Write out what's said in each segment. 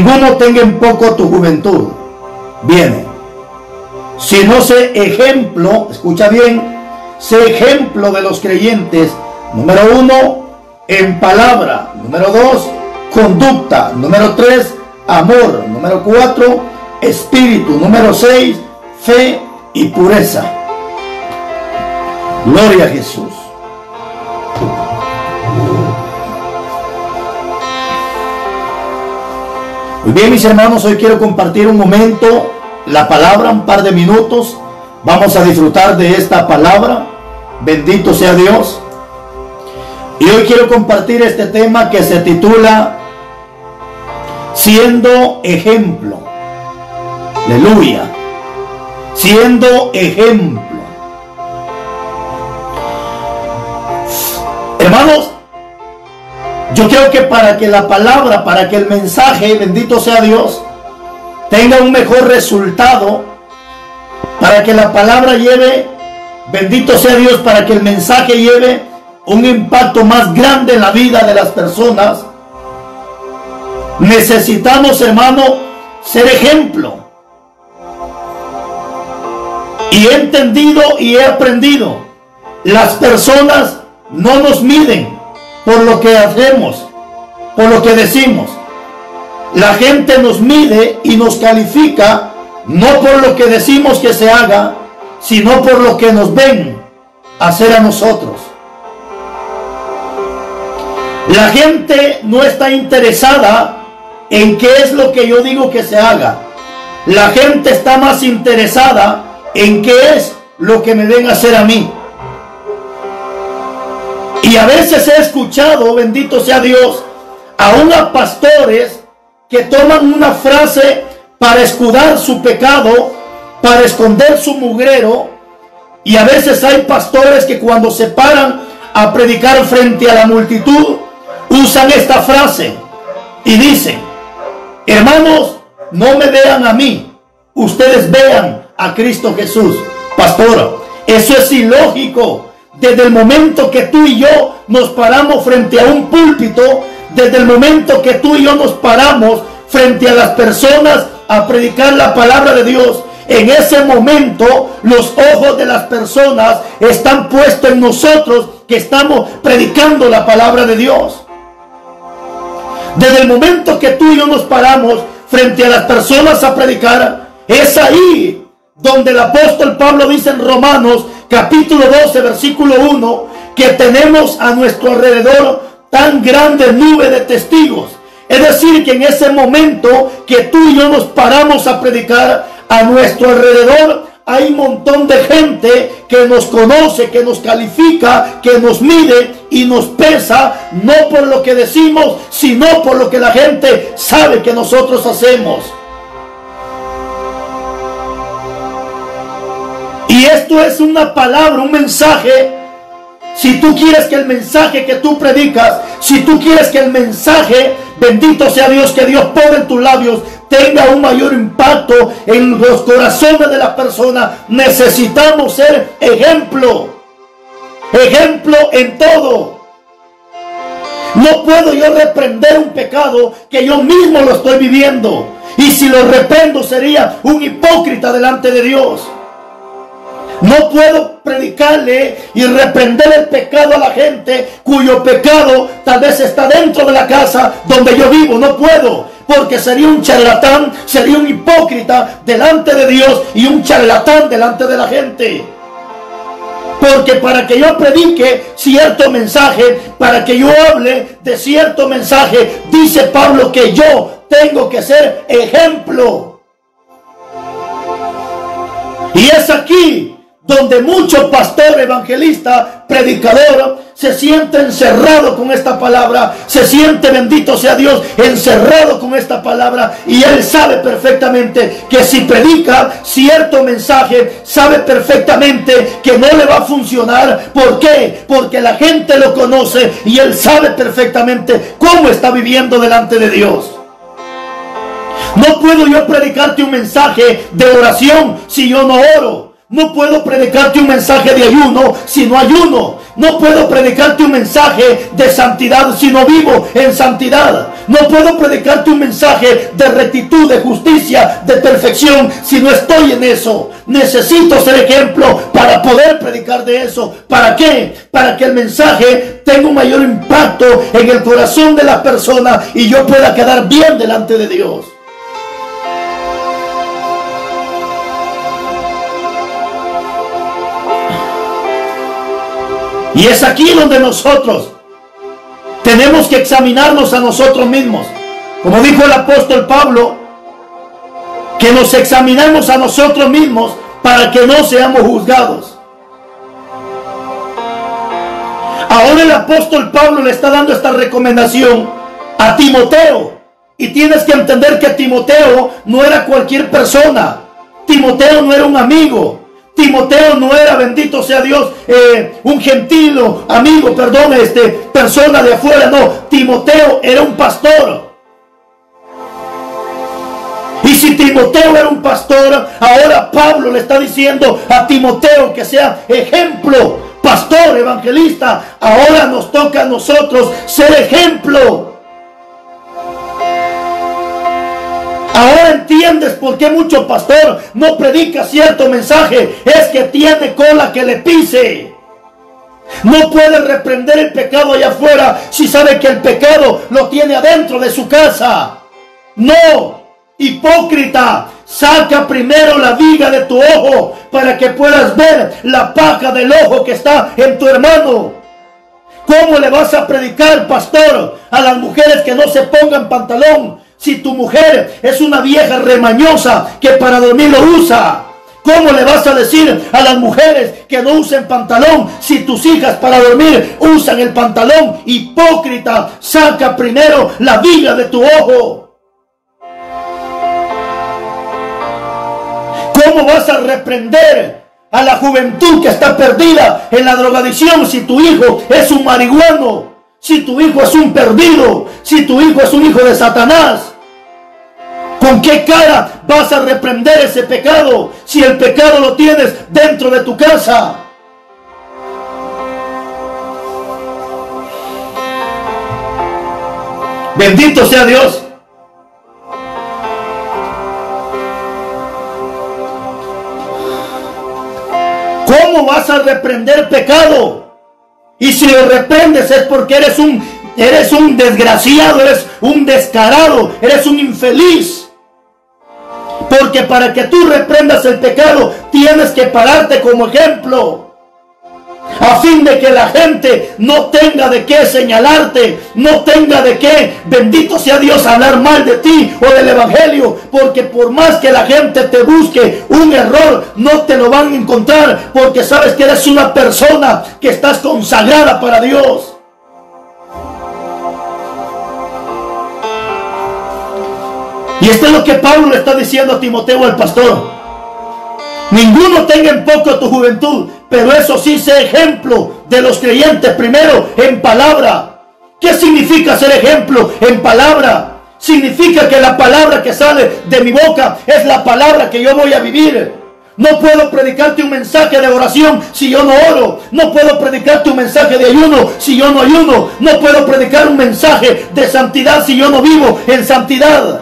ninguno tenga en poco tu juventud. Viene. Sino sé ejemplo, escucha bien, sé ejemplo de los creyentes. Número 1, en palabra. Número 2, conducta. Número 3, amor. Número 4, espíritu. Número 6, fe y pureza. Gloria a Jesús. Muy bien, mis hermanos, hoy quiero compartir un momento la palabra, un par de minutos. Vamos a disfrutar de esta palabra. Bendito sea Dios. Y hoy quiero compartir este tema que se titula Siendo ejemplo. Aleluya. Siendo ejemplo. Hermanos, yo creo que para que la palabra, para que el mensaje, bendito sea Dios, tenga un mejor resultado, para que la palabra lleve, bendito sea Dios, para que el mensaje lleve un impacto más grande en la vida de las personas, necesitamos, hermano, ser ejemplo. Y he entendido y he aprendido, las personas no nos miden por lo que hacemos, por lo que decimos. La gente nos mide y nos califica no por lo que decimos que se haga, sino por lo que nos ven hacer a nosotros. La gente no está interesada en qué es lo que yo digo que se haga. La gente está más interesada en qué es lo que me ven hacer a mí. Y a veces he escuchado, bendito sea Dios, aún a pastores que toman una frase para escudar su pecado, para esconder su mugrero. Y a veces hay pastores que cuando se paran a predicar frente a la multitud, usan esta frase y dicen: hermanos, no me vean a mí, ustedes vean a Cristo Jesús. Pastor, eso es ilógico. Desde el momento que tú y yo nos paramos frente a un púlpito, desde el momento que tú y yo nos paramos frente a las personas a predicar la palabra de Dios, en ese momento los ojos de las personas están puestos en nosotros que estamos predicando la palabra de Dios. Desde el momento que tú y yo nos paramos frente a las personas a predicar, es ahí donde el apóstol Pablo dice en Romanos capítulo 12 versículo 1 que tenemos a nuestro alrededor tan grande nube de testigos. Es decir, que en ese momento que tú y yo nos paramos a predicar, a nuestro alrededor hay un montón de gente que nos conoce, que nos califica, que nos mide y nos pesa, no por lo que decimos, sino por lo que la gente sabe que nosotros hacemos. Y esto es una palabra, un mensaje. Si tú quieres que el mensaje que tú predicas, si tú quieres que el mensaje, bendito sea Dios, que Dios pone en tus labios, tenga un mayor impacto en los corazones de la persona, necesitamos ser ejemplo. Ejemplo en todo. No puedo yo reprender un pecado que yo mismo lo estoy viviendo. Y si lo reprendo sería un hipócrita delante de Dios. No puedo predicarle y reprender el pecado a la gente cuyo pecado tal vez está dentro de la casa donde yo vivo. No puedo, porque sería un charlatán, sería un hipócrita delante de Dios y un charlatán delante de la gente. Porque para que yo predique cierto mensaje, para que yo hable de cierto mensaje, dice Pablo que yo tengo que ser ejemplo. Y es aquí donde mucho pastor, evangelista, predicador se siente encerrado con esta palabra, se siente, bendito sea Dios, encerrado con esta palabra, y él sabe perfectamente que si predica cierto mensaje, sabe perfectamente que no le va a funcionar. ¿Por qué? Porque la gente lo conoce y él sabe perfectamente cómo está viviendo delante de Dios. No puedo yo predicarte un mensaje de oración si yo no oro. No puedo predicarte un mensaje de ayuno si no ayuno. No puedo predicarte un mensaje de santidad si no vivo en santidad. No puedo predicarte un mensaje de rectitud, de justicia, de perfección si no estoy en eso. Necesito ser ejemplo para poder predicar de eso. ¿Para qué? Para que el mensaje tenga un mayor impacto en el corazón de la persona y yo pueda quedar bien delante de Dios. Y es aquí donde nosotros tenemos que examinarnos a nosotros mismos. Como dijo el apóstol Pablo, que nos examinemos a nosotros mismos para que no seamos juzgados. Ahora el apóstol Pablo le está dando esta recomendación a Timoteo. Y tienes que entender que Timoteo no era cualquier persona. Timoteo no era un amigo. Timoteo no era, bendito sea Dios, un gentil amigo, persona de afuera. No, Timoteo era un pastor. Y si Timoteo era un pastor, ahora Pablo le está diciendo a Timoteo que sea ejemplo, pastor, evangelista. Ahora nos toca a nosotros ser ejemplo. Ahora entiendes por qué mucho pastor no predica cierto mensaje. Es que tiene cola que le pise. No puede reprender el pecado allá afuera si sabe que el pecado lo tiene adentro de su casa. No, hipócrita, saca primero la viga de tu ojo para que puedas ver la paja del ojo que está en tu hermano. ¿Cómo le vas a predicar, pastor, a las mujeres que no se pongan pantalón? Si tu mujer es una vieja remañosa que para dormir lo usa. ¿Cómo le vas a decir a las mujeres que no usen pantalón si tus hijas para dormir usan el pantalón? Hipócrita, saca primero la viga de tu ojo. ¿Cómo vas a reprender a la juventud que está perdida en la drogadicción si tu hijo es un marihuano? Si tu hijo es un perdido, si tu hijo es un hijo de Satanás, ¿con qué cara vas a reprender ese pecado si el pecado lo tienes dentro de tu casa? Bendito sea Dios. ¿Cómo vas a reprender pecado? Y si lo reprendes es porque eres un desgraciado, eres un descarado, eres un infeliz. Porque para que tú reprendas el pecado tienes que pararte como ejemplo, a fin de que la gente no tenga de qué señalarte, no tenga de qué, bendito sea Dios, hablar mal de ti o del evangelio. Porque por más que la gente te busque un error, no te lo van a encontrar, porque sabes que eres una persona que estás consagrada para Dios. Y esto es lo que Pablo le está diciendo a Timoteo, al pastor. Ninguno tenga en poco tu juventud, pero eso sí, sé ejemplo de los creyentes primero en palabra. ¿Qué significa ser ejemplo en palabra? Significa que la palabra que sale de mi boca es la palabra que yo voy a vivir. No puedo predicarte un mensaje de oración si yo no oro. No puedo predicarte un mensaje de ayuno si yo no ayuno. No puedo predicar un mensaje de santidad si yo no vivo en santidad.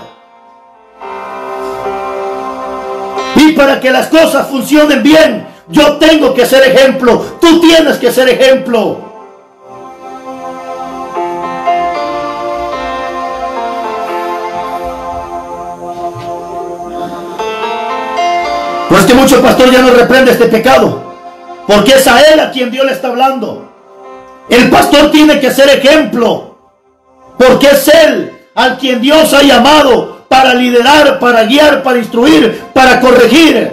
Y para que las cosas funcionen bien, yo tengo que ser ejemplo. Tú tienes que ser ejemplo. Pues que mucho pastor ya no reprende este pecado, porque es a él a quien Dios le está hablando. El pastor tiene que ser ejemplo, porque es él al quien Dios ha llamado para liderar, para guiar, para instruir, para corregir,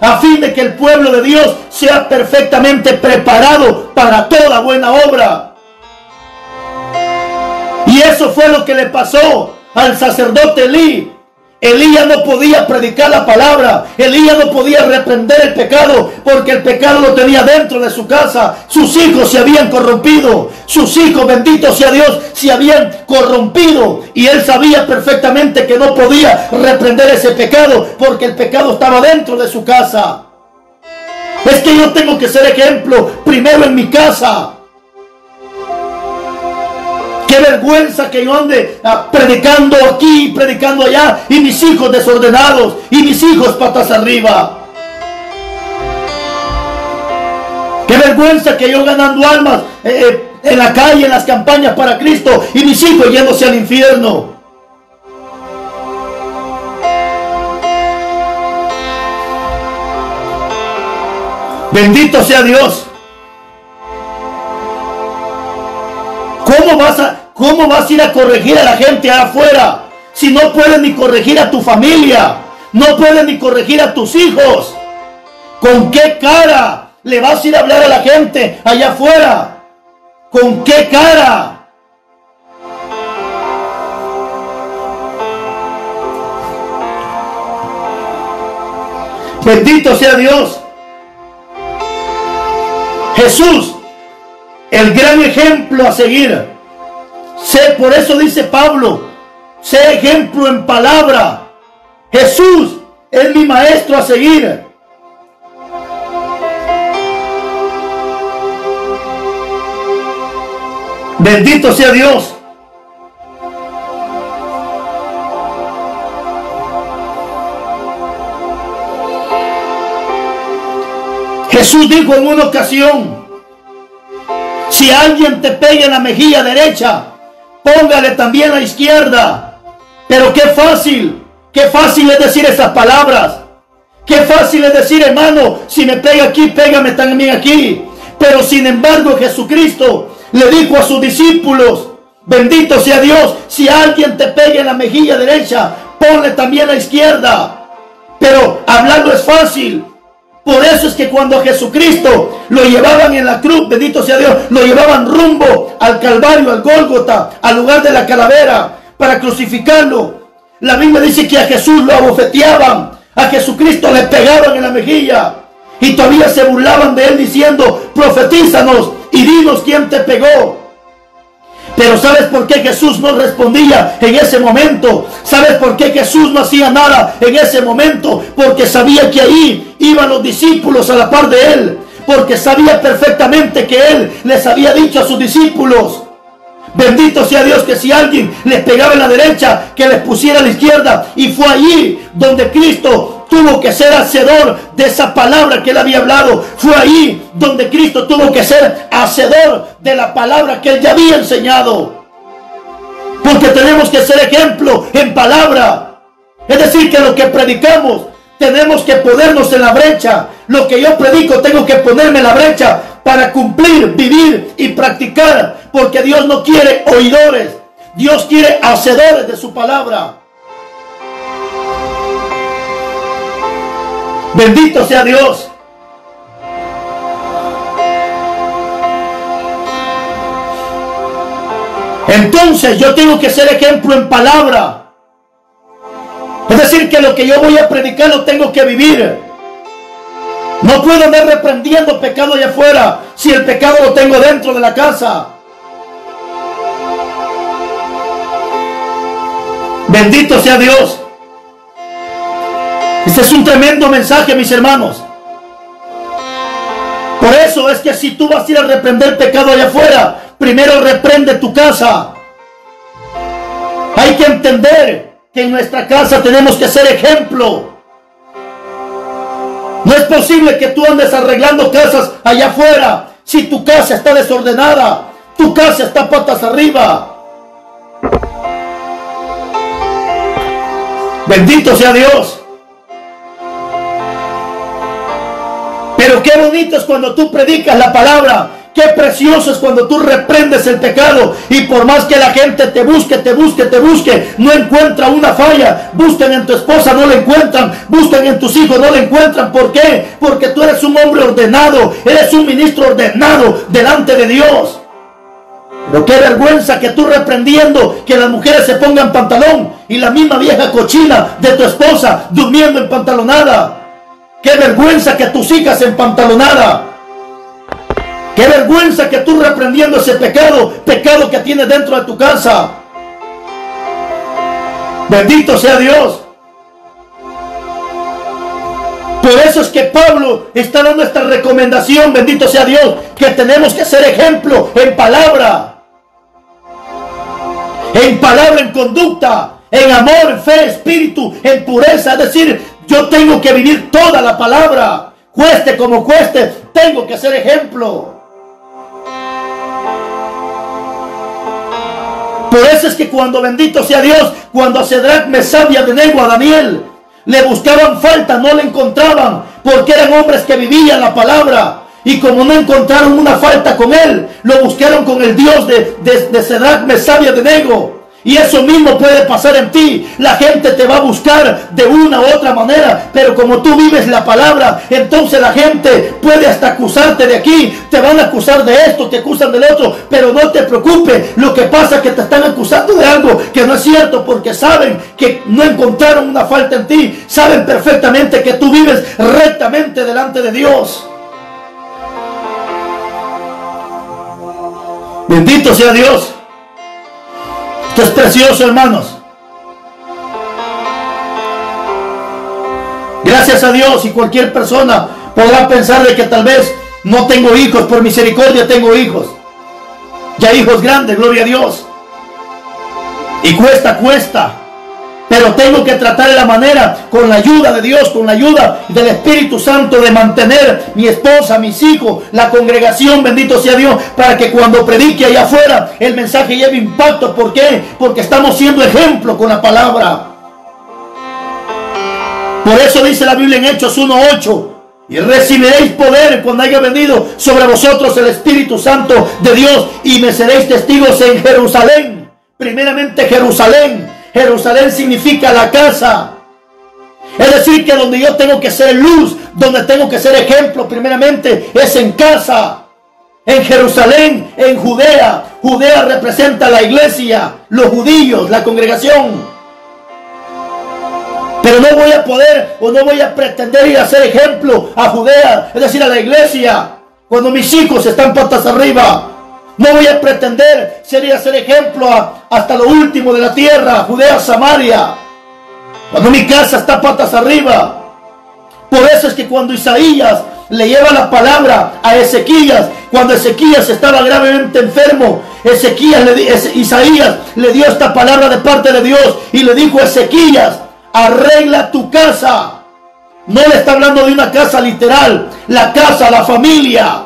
a fin de que el pueblo de Dios sea perfectamente preparado para toda buena obra. Y eso fue lo que le pasó al sacerdote Elí. Elías no podía predicar la palabra. Elías no podía reprender el pecado, porque el pecado lo tenía dentro de su casa. Sus hijos se habían corrompido. Sus hijos, bendito sea Dios, se habían corrompido. Y él sabía perfectamente que no podía reprender ese pecado, porque el pecado estaba dentro de su casa. Es que yo tengo que ser ejemplo primero en mi casa. Qué vergüenza que yo ande predicando aquí, predicando allá, y mis hijos desordenados, y mis hijos patas arriba. Qué vergüenza que yo ganando almas en la calle, en las campañas para Cristo, y mis hijos yéndose al infierno. Bendito sea Dios. ¿Cómo vas a ir a corregir a la gente afuera si no puedes ni corregir a tu familia? No puedes ni corregir a tus hijos. ¿Con qué cara le vas a ir a hablar a la gente allá afuera? ¿Con qué cara? Bendito sea Dios. Jesús, el gran ejemplo a seguir. Por eso dice Pablo, sé ejemplo en palabra. Jesús es mi maestro a seguir. Bendito sea Dios. Jesús dijo en una ocasión, si alguien te pega en la mejilla derecha, póngale también a la izquierda. Pero qué fácil es decir esas palabras. Qué fácil es decir, hermano, si me pega aquí, pégame también aquí. Pero sin embargo Jesucristo le dijo a sus discípulos, bendito sea Dios, si alguien te pega en la mejilla derecha, ponle también a la izquierda. Pero hablarlo es fácil. Por eso es que cuando a Jesucristo lo llevaban en la cruz, bendito sea Dios, lo llevaban rumbo al Calvario, al Gólgota, al lugar de la calavera, para crucificarlo, la Biblia dice que a Jesús lo abofeteaban, a Jesucristo le pegaban en la mejilla, y todavía se burlaban de él diciendo, profetízanos y dinos quién te pegó. Pero ¿sabes por qué Jesús no respondía en ese momento? ¿Sabes por qué Jesús no hacía nada en ese momento? Porque sabía que ahí iban los discípulos a la par de él. Porque sabía perfectamente que él les había dicho a sus discípulos, bendito sea Dios, que si alguien les pegaba en la derecha, que les pusiera a la izquierda. Y fue allí donde Cristo tuvo que ser hacedor de esa palabra que él había hablado. Fue ahí donde Cristo tuvo que ser hacedor de la palabra que él ya había enseñado. Porque tenemos que ser ejemplo en palabra. Es decir, que lo que predicamos tenemos que ponernos en la brecha. Lo que yo predico tengo que ponerme en la brecha para cumplir, vivir y practicar. Porque Dios no quiere oidores, Dios quiere hacedores de su palabra. Bendito sea Dios. Entonces yo tengo que ser ejemplo en palabra. Es decir, que lo que yo voy a predicar lo tengo que vivir. No puedo andar reprendiendo pecado allá afuera si el pecado lo tengo dentro de la casa. Bendito sea Dios. Este es un tremendo mensaje, mis hermanos. Por eso es que si tú vas a ir a reprender pecado allá afuera, primero reprende tu casa. Hay que entender que en nuestra casa tenemos que ser ejemplo. No es posible que tú andes arreglando casas allá afuera si tu casa está desordenada, tu casa está patas arriba. Bendito sea Dios. Pero qué bonito es cuando tú predicas la palabra. Qué precioso es cuando tú reprendes el pecado. Y por más que la gente te busque, no encuentra una falla. Busquen en tu esposa, no la encuentran. Busquen en tus hijos, no la encuentran. ¿Por qué? Porque tú eres un hombre ordenado. Eres un ministro ordenado delante de Dios. Pero qué vergüenza que tú reprendiendo que las mujeres se pongan pantalón y la misma vieja cochina de tu esposa durmiendo en pantalonada. Qué vergüenza que tus hijas en pantalonada. Qué vergüenza que tú reprendiendo ese pecado que tienes dentro de tu casa. Bendito sea Dios. Por eso es que Pablo está dando esta recomendación, bendito sea Dios, que tenemos que ser ejemplo en palabra, en conducta, en amor, en fe, espíritu, en pureza. Es decir, yo tengo que vivir toda la palabra, cueste como cueste, tengo que ser ejemplo. Por eso es que cuando, bendito sea Dios, cuando a Sadrach, Mesach y Abednego, a Daniel, le buscaban falta, no le encontraban, porque eran hombres que vivían la palabra. Y como no encontraron una falta con él, lo buscaron con el Dios de Sadrach, Mesach y Abednego. Y eso mismo puede pasar en ti. La gente te va a buscar de una u otra manera, pero como tú vives la palabra, entonces la gente puede hasta acusarte de aquí. Te van a acusar de esto, te acusan del otro, pero no te preocupes. Lo que pasa es que te están acusando de algo que no es cierto, porque saben que no encontraron una falta en ti. Saben perfectamente que tú vives rectamente delante de Dios. Bendito sea Dios. Esto es precioso, hermanos. Gracias a Dios, y cualquier persona podrá pensar de que tal vez no tengo hijos. Por misericordia tengo hijos. Ya hijos grandes, gloria a Dios. Y cuesta. Pero tengo que tratar de la manera, con la ayuda de Dios, con la ayuda del Espíritu Santo, de mantener mi esposa, mis hijos, la congregación, bendito sea Dios, para que cuando predique allá afuera, el mensaje lleve impacto. ¿Por qué? Porque estamos siendo ejemplo con la palabra. Por eso dice la Biblia en Hechos 1:8: y recibiréis poder cuando haya venido sobre vosotros el Espíritu Santo de Dios, y me seréis testigos en Jerusalén. Primeramente Jerusalén. Jerusalén significa la casa. Es decir, que donde yo tengo que ser luz, donde tengo que ser ejemplo, primeramente es en casa. En Jerusalén, en Judea. Judea representa la iglesia, los judíos, la congregación. Pero no voy a poder o no voy a pretender ir a ser ejemplo a Judea, es decir, a la iglesia, cuando mis hijos están patas arriba. No voy a pretender ser ejemplo hasta lo último de la tierra, Judea, Samaria, cuando mi casa está patas arriba. Por eso es que cuando Isaías le lleva la palabra a Ezequías, cuando Ezequías estaba gravemente enfermo, Isaías le dio esta palabra de parte de Dios y le dijo a Ezequías: arregla tu casa. No le está hablando de una casa literal, la casa, la familia.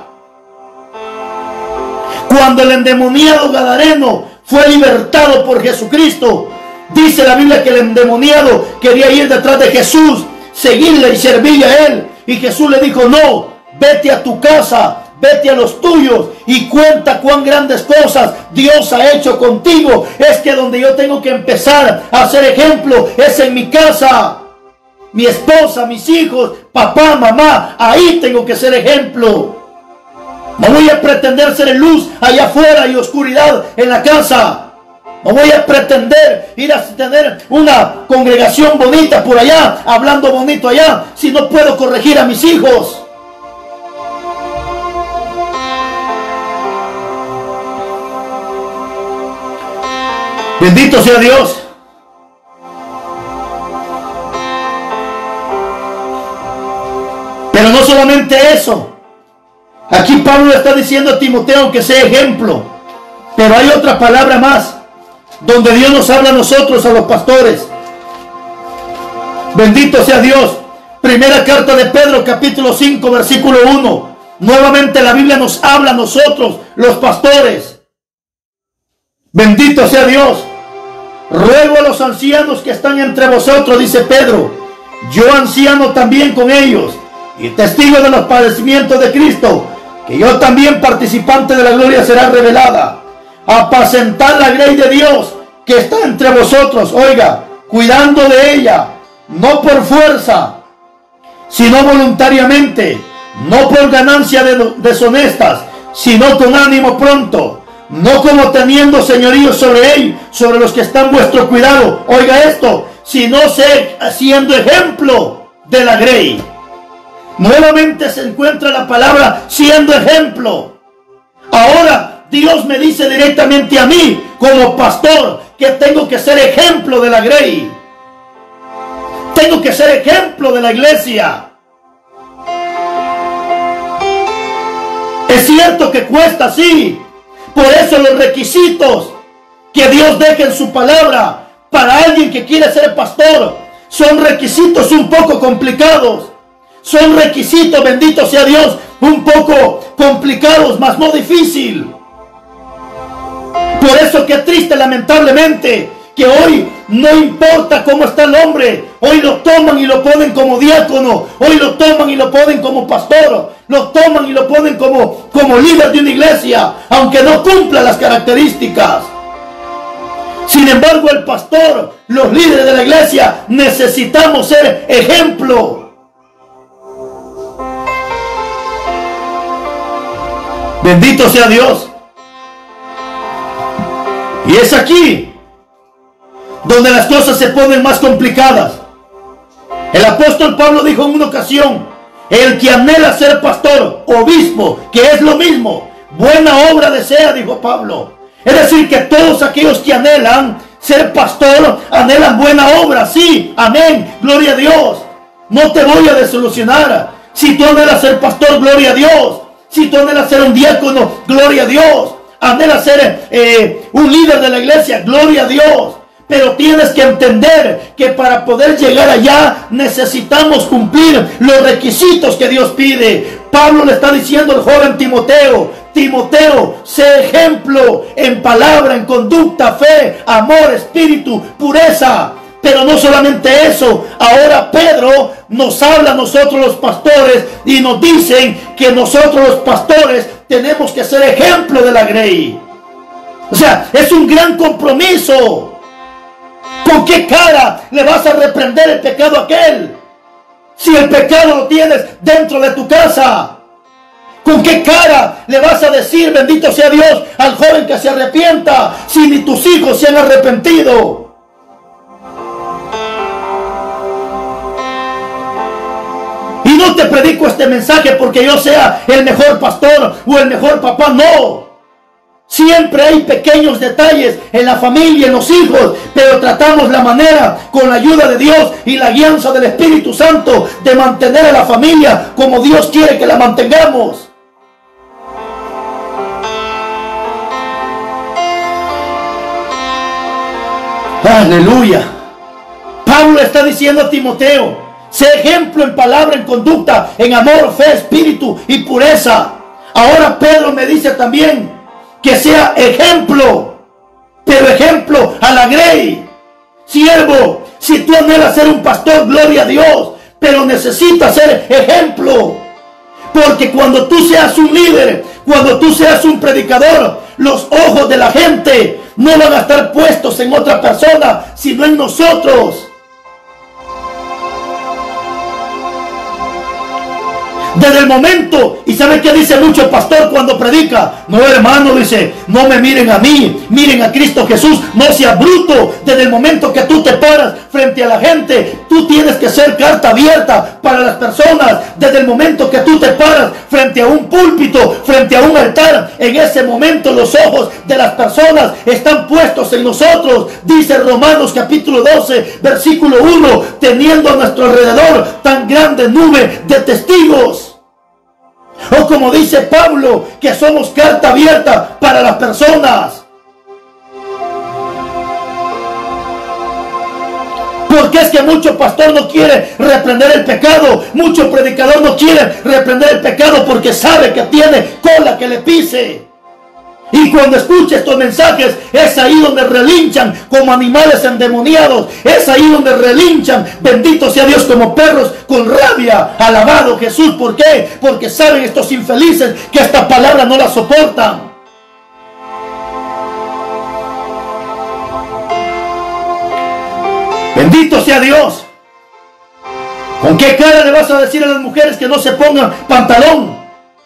Cuando el endemoniado gadareno fue libertado por Jesucristo, dice la Biblia que el endemoniado quería ir detrás de Jesús, seguirle y servirle a él. Y Jesús le dijo: no, vete a tu casa, vete a los tuyos y cuenta cuán grandes cosas Dios ha hecho contigo. Es que donde yo tengo que empezar a hacer ejemplo es en mi casa. Mi esposa, mis hijos, papá, mamá, ahí tengo que ser ejemplo. No voy a pretender ser luz allá afuera y oscuridad en la casa. No voy a pretender ir a tener una congregación bonita por allá, hablando bonito allá, si no puedo corregir a mis hijos. Bendito sea Dios. Pero no solamente eso. Aquí Pablo está diciendo a Timoteo que sea ejemplo. Pero hay otra palabra más, donde Dios nos habla a nosotros, a los pastores. Bendito sea Dios. Primera carta de Pedro, capítulo 5, versículo 1. Nuevamente la Biblia nos habla a nosotros, los pastores. Bendito sea Dios. Ruego a los ancianos que están entre vosotros, dice Pedro, yo anciano también con ellos, y testigo de los padecimientos de Cristo, que yo también participante de la gloria será revelada. Apacentad la grey de Dios que está entre vosotros, oiga, cuidando de ella, no por fuerza, sino voluntariamente, no por ganancia deshonestas, sino con ánimo pronto, no como teniendo señorío sobre él, sobre los que están vuestro cuidado. Oiga esto, sino siendo ejemplo de la grey. Nuevamente se encuentra la palabra siendo ejemplo. Ahora Dios me dice directamente a mí, como pastor, que tengo que ser ejemplo de la grey. Tengo que ser ejemplo de la iglesia. Es cierto que cuesta, sí. Por eso los requisitos que Dios deja en su palabra para alguien que quiere ser pastor son requisitos un poco complicados. Son requisitos, bendito sea Dios, un poco complicados, mas no difícil. Por eso qué triste, lamentablemente, que hoy no importa cómo está el hombre, hoy lo toman y lo ponen como diácono, hoy lo toman y lo ponen como pastor, lo toman y lo ponen como líder de una iglesia, aunque no cumpla las características. Sin embargo, el pastor, los líderes de la iglesia, necesitamos ser ejemplo. Bendito sea Dios. Y es aquí donde las cosas se ponen más complicadas. El apóstol Pablo dijo en una ocasión: el que anhela ser pastor, obispo, que es lo mismo, buena obra desea, dijo Pablo. Es decir, que todos aquellos que anhelan ser pastor, anhelan buena obra. Sí, amén, gloria a Dios. No te voy a desilusionar. Si tú anhelas ser pastor, gloria a Dios. Si tú anhelas ser un diácono, gloria a Dios. Anhelas ser un líder de la iglesia, gloria a Dios. Pero tienes que entender que para poder llegar allá necesitamos cumplir los requisitos que Dios pide. Pablo le está diciendo al joven Timoteo: Timoteo, sé ejemplo en palabra, en conducta, fe, amor, espíritu, pureza. Pero no solamente eso, ahora Pedro nos habla a nosotros los pastores y nos dicen que nosotros los pastores tenemos que ser ejemplo de la grey. O sea, es un gran compromiso. ¿Con qué cara le vas a reprender el pecado a aquel? Si el pecado lo tienes dentro de tu casa. ¿Con qué cara le vas a decir, bendito sea Dios, al joven que se arrepienta, si ni tus hijos se han arrepentido? Y no te predico este mensaje porque yo sea el mejor pastor o el mejor papá, no. Siempre hay pequeños detalles en la familia, en los hijos, pero tratamos la manera, con la ayuda de Dios y la guianza del Espíritu Santo, de mantener a la familia como Dios quiere que la mantengamos. Aleluya. Pablo está diciendo a Timoteo: sé ejemplo en palabra, en conducta, en amor, fe, espíritu y pureza. Ahora Pedro me dice también que sea ejemplo, pero ejemplo a la grey. Siervo, si tú anhelas ser un pastor, gloria a Dios, pero necesitas ser ejemplo. Porque cuando tú seas un líder, cuando tú seas un predicador, los ojos de la gente no van a estar puestos en otra persona, sino en nosotros. Desde el momento, ¿y sabe qué dice mucho el pastor cuando predica? No, hermano, dice, no me miren a mí, miren a Cristo Jesús, no seas bruto. Desde el momento que tú te paras frente a la gente, tú tienes que ser carta abierta para las personas. Desde el momento que tú te paras frente a un púlpito, frente a un altar, en ese momento los ojos de las personas están puestos en nosotros. Dice Romanos capítulo 12, versículo 1, teniendo a nuestro alrededor tan grande nube de testigos. O como dice Pablo, que somos carta abierta para las personas. Porque es que mucho pastor no quiere reprender el pecado, mucho predicador no quiere reprender el pecado porque sabe que tiene cola que le pise. Y cuando escucha estos mensajes, es ahí donde relinchan como animales endemoniados. Es ahí donde relinchan, bendito sea Dios, como perros con rabia. Alabado Jesús. ¿Por qué? Porque saben estos infelices que esta palabra no la soportan. Bendito sea Dios. ¿Con qué cara le vas a decir a las mujeres que no se pongan pantalón?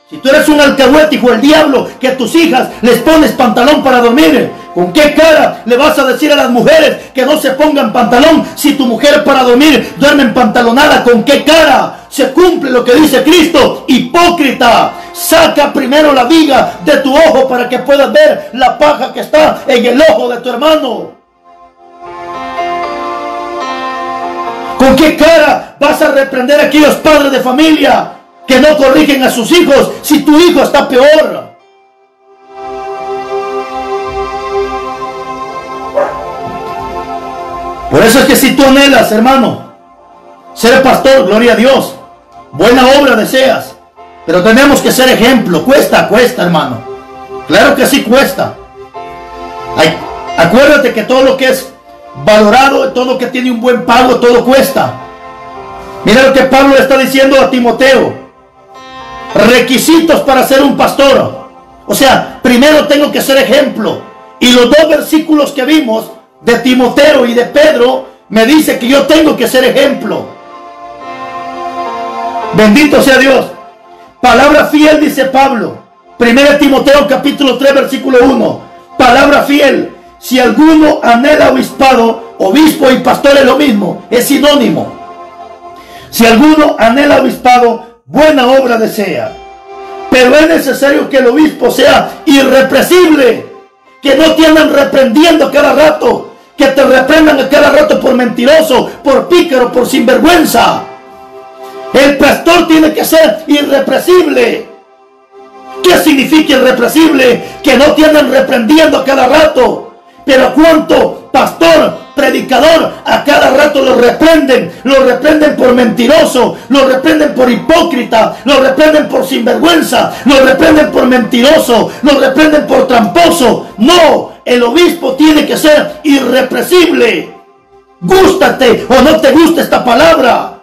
Si tú eres un alcahuete, hijo del diablo, que a tus hijas les pones pantalón para dormir, ¿con qué cara le vas a decir a las mujeres que no se pongan pantalón si tu mujer para dormir duerme en pantalonada? ¿Con qué cara se cumple lo que dice Cristo? Hipócrita, saca primero la viga de tu ojo para que puedas ver la paja que está en el ojo de tu hermano. ¿Con qué cara vas a reprender a aquellos padres de familia que no corrigen a sus hijos si tu hijo está peor? Por eso es que si tú anhelas, hermano, ser pastor, gloria a Dios, buena obra deseas, pero tenemos que ser ejemplo. Cuesta, hermano. Claro que sí cuesta. Ay, acuérdate que todo lo que es valorado, todo lo que tiene un buen pago, todo cuesta. Mira lo que Pablo le está diciendo a Timoteo. Requisitos para ser un pastor. O sea, primero tengo que ser ejemplo. Y los dos versículos que vimos de Timoteo y de Pedro me dice que yo tengo que ser ejemplo. Bendito sea Dios. Palabra fiel, dice Pablo. 1 Timoteo capítulo 3 versículo 1. Palabra fiel. Si alguno anhela obispado, obispo y pastor es lo mismo, es sinónimo. Si alguno anhela obispado, buena obra desea. Pero es necesario que el obispo sea irreprensible, que no te andan reprendiendo a cada rato, que te reprendan a cada rato por mentiroso, por pícaro, por sinvergüenza. El pastor tiene que ser irreprensible. ¿Qué significa irreprensible? Que no te andan reprendiendo a cada rato. Pero ¿cuánto pastor, predicador, a cada rato lo reprenden por mentiroso, lo reprenden por hipócrita, lo reprenden por sinvergüenza, lo reprenden por mentiroso, lo reprenden por tramposo? No, el obispo tiene que ser irreprensible. Gústate o no te gusta esta palabra.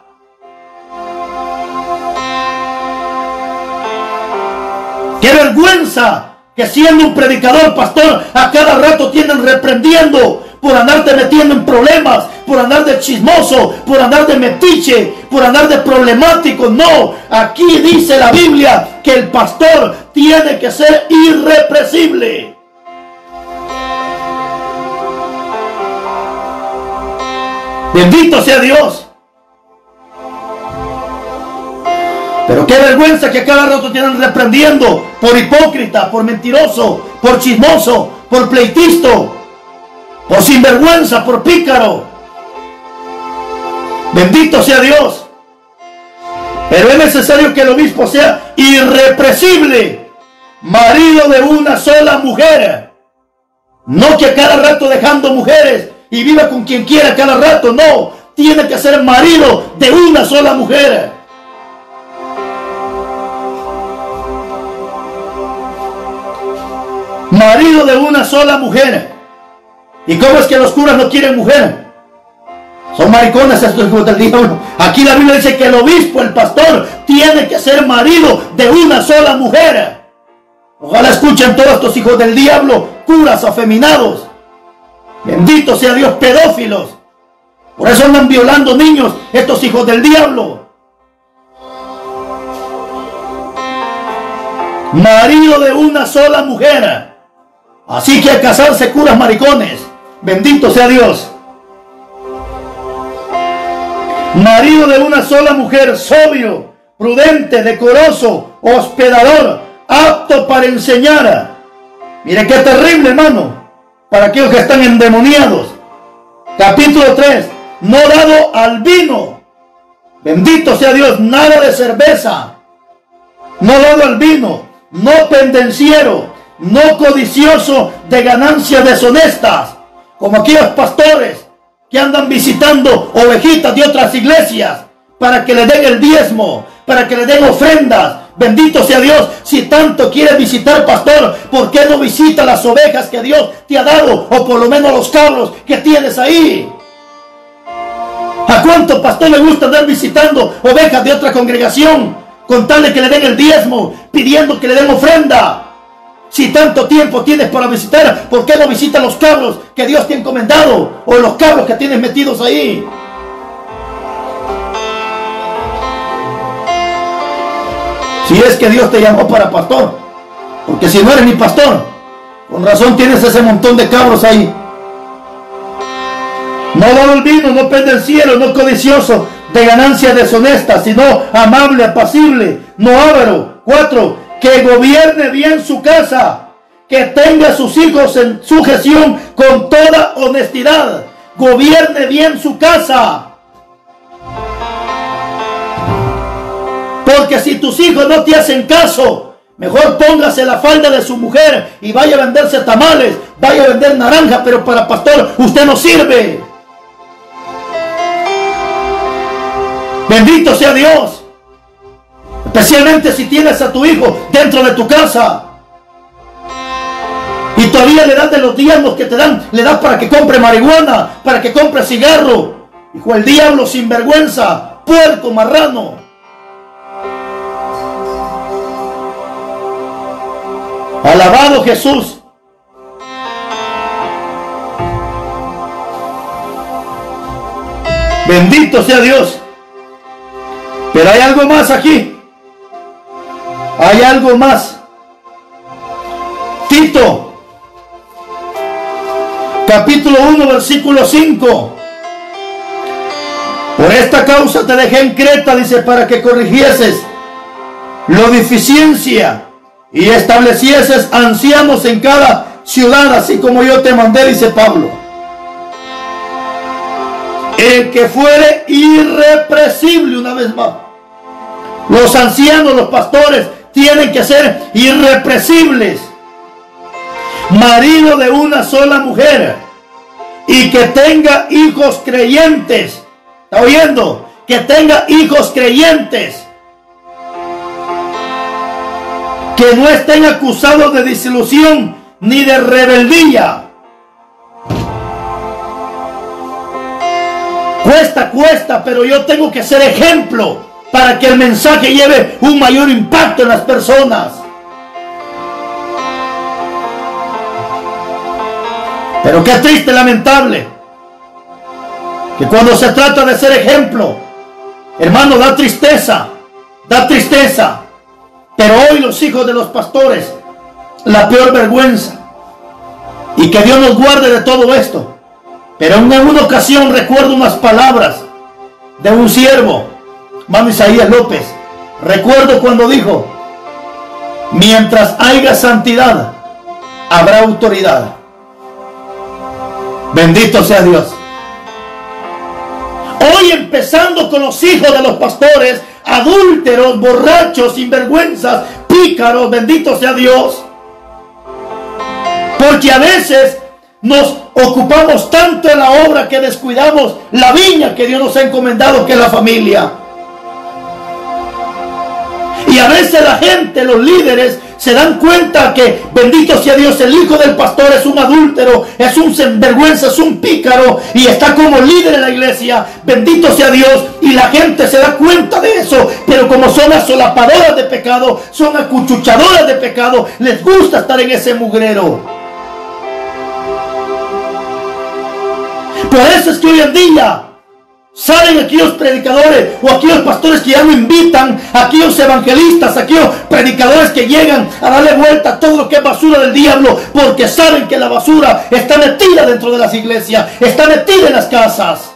¡Qué vergüenza! Que siendo un predicador, pastor, a cada rato tienen reprendiendo por andarte metiendo en problemas, por andar de chismoso, por andar de metiche, por andar de problemático. No, aquí dice la Biblia que el pastor tiene que ser irreprensible. Bendito sea Dios. Pero qué vergüenza que a cada rato tienen reprendiendo por hipócrita, por mentiroso, por chismoso, por pleitisto, por sinvergüenza, por pícaro. Bendito sea Dios. Pero es necesario que el obispo sea irreprensible, marido de una sola mujer. No que a cada rato dejando mujeres y viva con quien quiera a cada rato. No, tiene que ser marido de una sola mujer. Marido de una sola mujer. ¿Y cómo es que los curas no quieren mujer? Son maricones estos hijos del diablo. Aquí la Biblia dice que el obispo, el pastor, tiene que ser marido de una sola mujer. Ojalá escuchen todos estos hijos del diablo, curas afeminados. Bendito sea Dios, pedófilos. Por eso andan violando niños estos hijos del diablo. Marido de una sola mujer. Así que al casarse curas maricones. Bendito sea Dios. Marido de una sola mujer, sobrio, prudente, decoroso, hospedador, apto para enseñar. Mire qué terrible, hermano, para aquellos que están endemoniados. Capítulo 3. No dado al vino. Bendito sea Dios, nada de cerveza. No dado al vino, no pendenciero, no codicioso de ganancias deshonestas, como aquellos pastores que andan visitando ovejitas de otras iglesias para que le den el diezmo, para que le den ofrendas. Bendito sea Dios. Si tanto quieres visitar, pastor, ¿por qué no visita las ovejas que Dios te ha dado? O por lo menos los cabros que tienes ahí. ¿A cuánto pastor le gusta andar visitando ovejas de otra congregación con tal de que le den el diezmo, pidiendo que le den ofrenda? Si tanto tiempo tienes para visitar, ¿por qué no visitas los cabros que Dios te ha encomendado? O los cabros que tienes metidos ahí. Si es que Dios te llamó para pastor. Porque si no eres ni pastor, con razón tienes ese montón de cabros ahí. No dado el vino, no pendenciero, no codicioso de ganancias deshonestas, sino amable, apacible, no avaro. 4. Que gobierne bien su casa, que tenga a sus hijos en sujeción con toda honestidad. Gobierne bien su casa. Porque que si tus hijos no te hacen caso, mejor póngase la falda de su mujer y vaya a venderse tamales, vaya a vender naranja, pero para pastor usted no sirve. Bendito sea Dios. Especialmente si tienes a tu hijo dentro de tu casa y todavía le das de los diezmos que te dan, le das para que compre marihuana, para que compre cigarro. Hijo del diablo, sinvergüenza, puerco, marrano. Alabado Jesús. Bendito sea Dios. Pero hay algo más aquí. Hay algo más. Tito, capítulo 1, versículo 5. Por esta causa te dejé en Creta, dice, para que corrigieses la deficiencia y establecieses ancianos en cada ciudad, así como yo te mandé, dice Pablo. El que fuere irrepresible, una vez más. Los ancianos, los pastores, tienen que ser irrepresibles. Marido de una sola mujer y que tenga hijos creyentes. ¿Está oyendo? Que tenga hijos creyentes. Que no estén acusados de disilusión ni de rebeldía. Cuesta, pero yo tengo que ser ejemplo para que el mensaje lleve un mayor impacto en las personas. Pero qué triste, lamentable, que cuando se trata de ser ejemplo, hermano, da tristeza. Pero hoy los hijos de los pastores, la peor vergüenza. Y que Dios nos guarde de todo esto. Pero en una ocasión recuerdo unas palabras de un siervo, hermano Isaías López. Recuerdo cuando dijo: mientras haya santidad, habrá autoridad. Bendito sea Dios. Hoy, empezando con los hijos de los pastores, adúlteros, borrachos, sinvergüenzas, pícaros, bendito sea Dios. Porque a veces nos ocupamos tanto en la obra que descuidamos la viña que Dios nos ha encomendado, que es la familia. Y a veces la gente, los líderes, se dan cuenta que, bendito sea Dios, el hijo del pastor es un adúltero, es un sinvergüenza, es un pícaro, y está como líder en la iglesia, bendito sea Dios, y la gente se da cuenta de eso, pero como son asolapadoras de pecado, son acuchuchadoras de pecado, les gusta estar en ese mugrero. Por eso es que hoy en día salen aquellos predicadores o aquellos pastores que ya no invitan, aquellos evangelistas, aquellos predicadores que llegan a darle vuelta a todo lo que es basura del diablo, porque saben que la basura está metida dentro de las iglesias, está metida en las casas.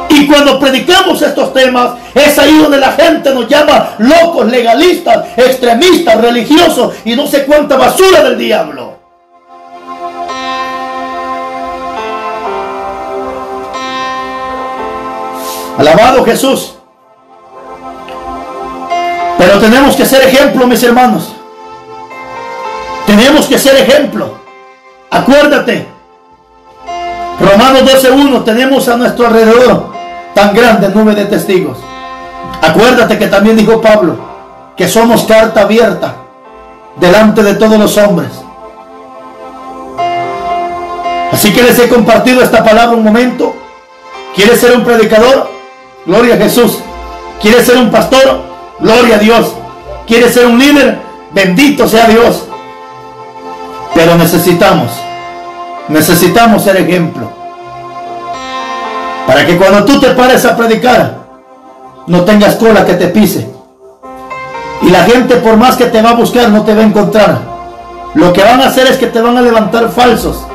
Y cuando predicamos estos temas, es ahí donde la gente nos llama locos, legalistas, extremistas, religiosos y no sé cuánta basura del diablo. Alabado Jesús. Pero tenemos que ser ejemplo, mis hermanos. Tenemos que ser ejemplo. Acuérdate, Romanos 12:1, tenemos a nuestro alrededor tan grande nube de testigos. Acuérdate que también dijo Pablo que somos carta abierta delante de todos los hombres. Así que les he compartido esta palabra un momento. ¿Quieres ser un predicador? Gloria a Jesús. ¿Quieres ser un pastor? Gloria a Dios. ¿Quieres ser un líder? Bendito sea Dios. Pero necesitamos ser ejemplo. Para que cuando tú te pares a predicar, no tengas cola que te pise. Y la gente, por más que te va a buscar, no te va a encontrar. Lo que van a hacer es que te van a levantar falsos,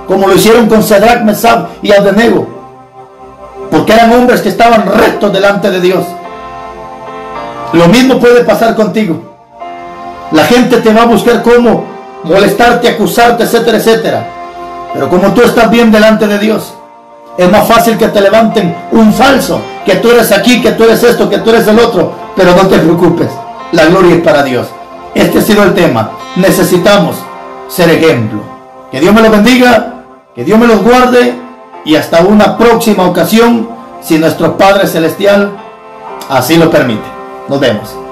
como lo hicieron con Sadrach, Mesach y Abednego. Porque eran hombres que estaban rectos delante de Dios. Lo mismo puede pasar contigo. La gente te va a buscar cómo molestarte, acusarte, etcétera, etcétera. Pero como tú estás bien delante de Dios, Es más fácil que te levanten un falso, que tú eres aquí, que tú eres esto, que tú eres el otro, pero no te preocupes, la gloria es para Dios. Este ha sido el tema. Necesitamos ser ejemplo. Que Dios me los bendiga, que Dios me los guarde, y hasta una próxima ocasión, si nuestro Padre Celestial así lo permite. Nos vemos.